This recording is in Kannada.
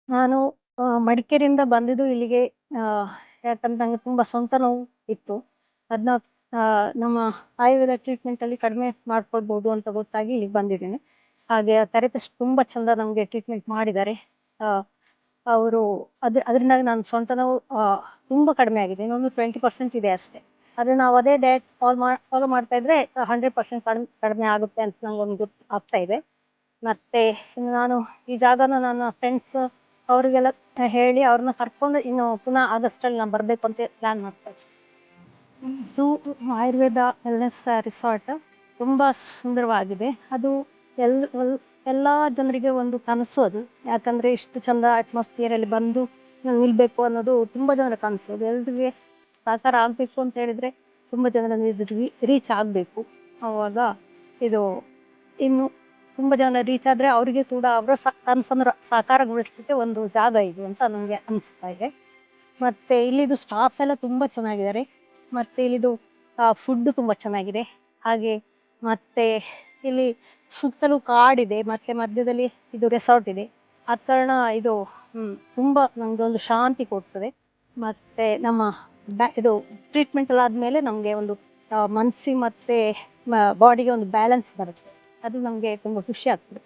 ನಾನು ಮಡಿಕೇರಿಯಿಂದ ಬಂದಿದ್ದು ಇಲ್ಲಿಗೆ. ಆಹ್, ಯಾಕಂದ್ರೆ ನಂಗೆ ತುಂಬಾ ಸೊಂಟ ನೋವು ಇತ್ತು. ಅದನ್ನ ನಮ್ಮ ಆಯುರ್ವೇದ ಟ್ರೀಟ್ಮೆಂಟಲ್ಲಿ ಕಡಿಮೆ ಮಾಡ್ಕೊಳ್ಬೋದು ಅಂತ ಗೊತ್ತಾಗಿ ಇಲ್ಲಿಗೆ ಬಂದಿದ್ದೀನಿ. ಹಾಗೆ ಆ ಥೆರಪಿಸ್ಟ್ ತುಂಬಾ ಚಂದ ನಮ್ಗೆ ಟ್ರೀಟ್ಮೆಂಟ್ ಮಾಡಿದ್ದಾರೆ. ಆಹ್, ಅವರು ಅದರಿಂದಾಗಿ ನನ್ನ ಸೊಂಟ ನೋವು ತುಂಬಾ ಕಡಿಮೆ ಆಗಿದೆ. ಇನ್ನೊಂದು 20% ಇದೆ ಅಷ್ಟೇ. ಆದ್ರೆ ನಾವು ಅದೇ ಡಯಟ್ ಫಾಲೋ ಮಾಡ್ತಾ ಇದ್ರೆ 100% ಕಡಿಮೆ ಆಗುತ್ತೆ ಅಂತ ನಂಗೊಂದು ಆಗ್ತಾ ಇದೆ. ಮತ್ತೆ ನಾನು ಈ ಜಾಗನ ನನ್ನ ಫ್ರೆಂಡ್ಸ್ ಅವರಿಗೆಲ್ಲ ಹೇಳಿ ಅವ್ರನ್ನ ಕರ್ಕೊಂಡು ಇನ್ನು ಪುನಃ ಆಗಸ್ಟಲ್ಲಿ ನಾನು ಬರ್ಬೇಕು ಅಂತ ಪ್ಲಾನ್ ಮಾಡ್ತಾ ಇದ್ದೀನಿ. ಝೂ ಆಯುರ್ವೇದ ವೆಲ್ನೆಸ್ ರಿಸಾರ್ಟ್ ತುಂಬಾ ಸುಂದರವಾಗಿದೆ. ಅದು ಎಲ್ ಎಲ್ ಎಲ್ಲಾ ಜನರಿಗೆ ಒಂದು ಕನಸು ಅದು. ಯಾಕಂದ್ರೆ ಇಷ್ಟು ಚಂದ ಅಟ್ಮಾಸ್ಫಿಯರ್ ಅಲ್ಲಿ ಬಂದು ನಿಲ್ಬೇಕು ಅನ್ನೋದು ತುಂಬಾ ಜನರ ಕನಸು. ಅದು ಎಲ್ರಿಗೆ ಸಾಕಾರ ಆಗ್ಬೇಕು ಅಂತ ಹೇಳಿದ್ರೆ ತುಂಬಾ ಜನರನ್ನು ಇದು ರೀಚ್ ಆಗ್ಬೇಕು. ಅವಾಗ ಇದು ಇನ್ನು ತುಂಬಾ ಜನ ರೀಚ್ ಆದ್ರೆ ಅವರಿಗೆ ಕೂಡ ಅವರ ಕನಸನ್ನು ಸಾಕಾರಗೊಳಿಸ್ಲಿಕ್ಕೆ ಒಂದು ಜಾಗ ಇದು ಅಂತ ನನಗೆ ಅನಿಸ್ತಾ ಇದೆ. ಮತ್ತೆ ಇಲ್ಲಿದು ಸ್ಟಾಫ್ ಎಲ್ಲ ತುಂಬಾ ಚೆನ್ನಾಗಿದ್ದಾರೆ. ಮತ್ತೆ ಇಲ್ಲಿದು ಫುಡ್ ತುಂಬಾ ಚೆನ್ನಾಗಿದೆ. ಹಾಗೆ ಮತ್ತೆ ಇಲ್ಲಿ ಸುತ್ತಲೂ ಕಾಡಿದೆ. ಮತ್ತೆ ಮಧ್ಯದಲ್ಲಿ ಇದು ರೆಸಾರ್ಟ್ ಇದೆ. ಆದ ಕಾರಣ ಇದು ತುಂಬಾ ನಮ್ಗೆ ಒಂದು ಶಾಂತಿ ಕೊಡ್ತದೆ. ಮತ್ತೆ ನಮ್ಮ ಇದು ಟ್ರೀಟ್ಮೆಂಟ್ ಎಲ್ಲ ಆದ್ಮೇಲೆ ನಮ್ಗೆ ಒಂದು ಮನಸ್ಸಿ ಮತ್ತೆ ಬಾಡಿಗೆ ಒಂದು ಬ್ಯಾಲೆನ್ಸ್ ಬರುತ್ತೆ. ಅದು ನಮ್ಗೆ ತುಂಬಾ ಖುಷಿ ಆಗ್ತದೆ.